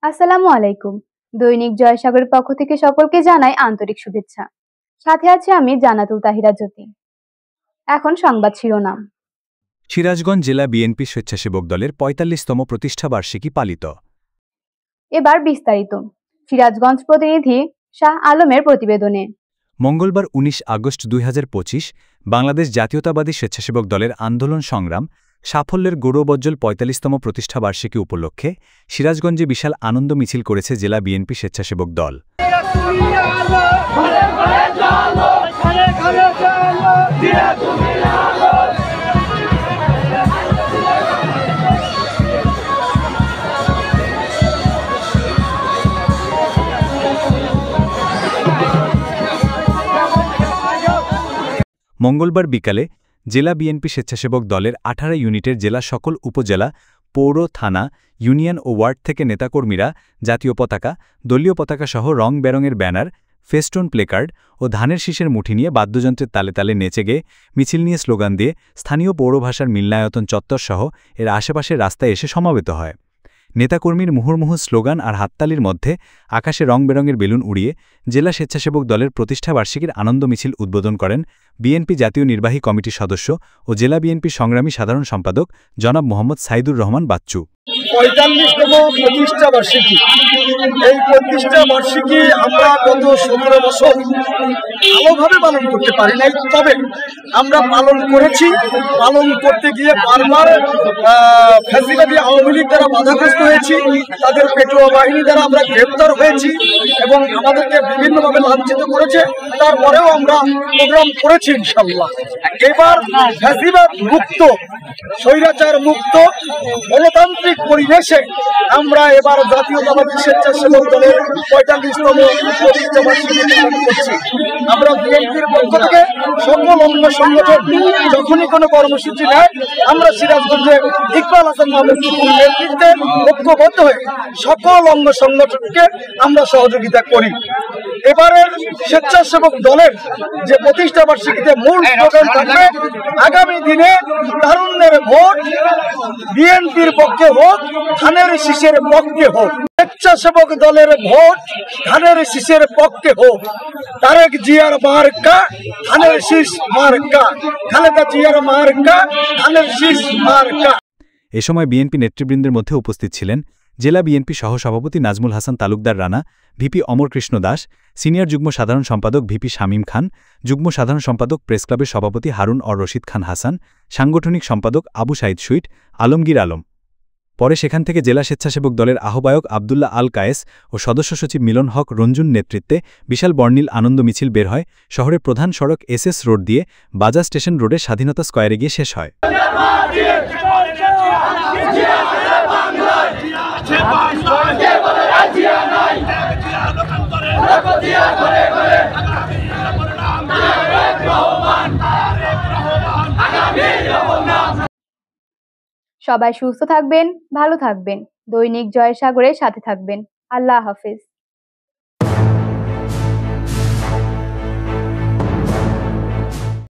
আসসালামু আলাইকুম। দৈনিক জয়সাগরের পক্ষ থেকে সকলকে জানাই আন্তরিক শুভেচ্ছা। সাথে আছে আমি জান্নাতুল তাহিরা জ্যোতি। এখন সংবাদ শিরোনাম। সিরাজগঞ্জ জেলা বিএনপি স্বেচ্ছাসেবক দলের ৪৫তম প্রতিষ্ঠাবার্ষিকী পালিত। এবার বিস্তারিত। সিরাজগঞ্জ প্রতিনিধি শাহ আলমের প্রতিবেদনে। মঙ্গলবার ১৯ আগস্ট ২০২৫ বাংলাদেশ জাতীয়তাবাদী স্বেচ্ছাসেবক দলের আন্দোলন সংগ্রাম সাফল্যের গৌরবোজ্জ্বল ৪৫তম প্রতিষ্ঠাবার্ষিকী উপলক্ষে সিরাজগঞ্জে বিশাল আনন্দ মিছিল করেছে জেলা বিএনপি স্বেচ্ছাসেবক দল। মঙ্গলবার বিকালে জেলা বিএনপি স্বেচ্ছাসেবক দলের ১৮ ইউনিটের জেলা সকল উপজেলা, পৌর, থানা, ইউনিয়ন ও ওয়ার্ড থেকে নেতাকর্মীরা জাতীয় পতাকা, দলীয় পতাকাসহ রং-বেরঙের ব্যানার, ফেস্টুন, প্লেকার্ড ও ধানের শীষের মুঠি নিয়ে বাদ্যযন্ত্রের তালে তালে নেচে গেয়ে মিছিল নিয়ে স্লোগান দিয়ে স্থানীয় পৌরভাষার মিলনায়তন চত্বরসহ এর আশেপাশের রাস্তায় এসে সমাবেত হয়। নেতাকর্মীর মুহুর্মুহু স্লোগান আর হাততালির মধ্যে আকাশে রং-বেরঙের বেলুন উড়িয়ে জেলা স্বেচ্ছাসেবক দলের প্রতিষ্ঠাবার্ষিকীর আনন্দ মিছিল উদ্বোধন করেন বিএনপি জাতীয় নির্বাহী কমিটির সদস্য ও জেলা বিএনপি সংগ্রামী সাধারণ সম্পাদক জনাব মোহাম্মদ সাইদুর রহমান বাচ্চু। ৪৫তম প্রতিষ্ঠাবার্ষিকী, এই প্রতিষ্ঠাবার্ষিকী আমরা গত ১৭ বছর ভালোভাবে পালন করতে পারি নাই, তবে আমরা পালন করেছি। পালন করতে গিয়ে বারবার ফ্যাসিবাদী আওয়ামী লীগ দ্বারা বাধাগ্রস্ত হয়েছি, তাদের পেটুয়া বাহিনী দ্বারা আমরা গ্রেপ্তার হয়েছি এবং আমাদেরকে বিভিন্নভাবে লাঞ্ছিত করেছে। তারপরেও আমরা প্রোগ্রাম করেছি ইনশাল্লাহ। এবার ফ্যাসিবাদ মুক্ত, স্বৈরাচার মুক্ত, গণতান্ত্রিক পরিবেশে আমরা এবার জাতীয়তাবাদী স্বেচ্ছাসেবক দলের ৪৫তম প্রতিষ্ঠাবার্ষিকী পালন করছি। আমরা বিএনপির পক্ষ থেকে সকল অঙ্গ সংগঠন যখনই কোনো কর্মসূচি নেয়, আমরা সিরাজগঞ্জে ইকবাল হাসান মাহমুদুর নেতৃত্বে ঐক্যবদ্ধ হয়ে সকল অঙ্গ সংগঠনকে আমরা সহযোগিতা করি। এবারের স্বেচ্ছাসেবক দলের যে প্রতিষ্ঠাবার্ষিকীতে মূল স্লোগান থাকবে, আগামী দিনে তারুণ্যের ভোট বিএনপির পক্ষে হোক, ধানের শীষের পক্ষে হোক। স্বেচ্ছাসেবক দলের ভোট ধানের শীষের পক্ষে হোক। তারেক জিয়ার মার্কা ধানের শীষ মার্কা, খালেদা জিয়ার মার্কা ধানের শীষ মার্কা। এ সময় বিএনপি নেতৃবৃন্দের মধ্যে উপস্থিত ছিলেন জেলা বিএনপি সহসভাপতি নাজমুল হাসান তালুকদার রানা, ভিপি অমর কৃষ্ণ দাস, সিনিয়র যুগ্ম সাধারণ সম্পাদক ভিপি শামীম খান, যুগ্ম সাধারণ সম্পাদক প্রেসক্লাবের সভাপতি হারুন অর রশিদ খান হাসান, সাংগঠনিক সম্পাদক আবু সাইদ সুইট, আলমগীর আলম। পরে সেখান থেকে জেলা স্বেচ্ছাসেবক দলের আহ্বায়ক আবদুল্লাহ আল কায়েস ও সদস্য সচিব মিলন হক রঞ্জুন নেতৃত্বে বিশাল বর্ণিল আনন্দ মিছিল বের হয় শহরের প্রধান সড়ক এসএস রোড দিয়ে বাজার স্টেশন রোডে স্বাধীনতা স্কয়ারে গিয়ে শেষ হয়। সবাই সুস্থ থাকবেন, ভালো থাকবেন। দৈনিক জয়সাগরের সাথে থাকবেন। আল্লাহ হাফেজ।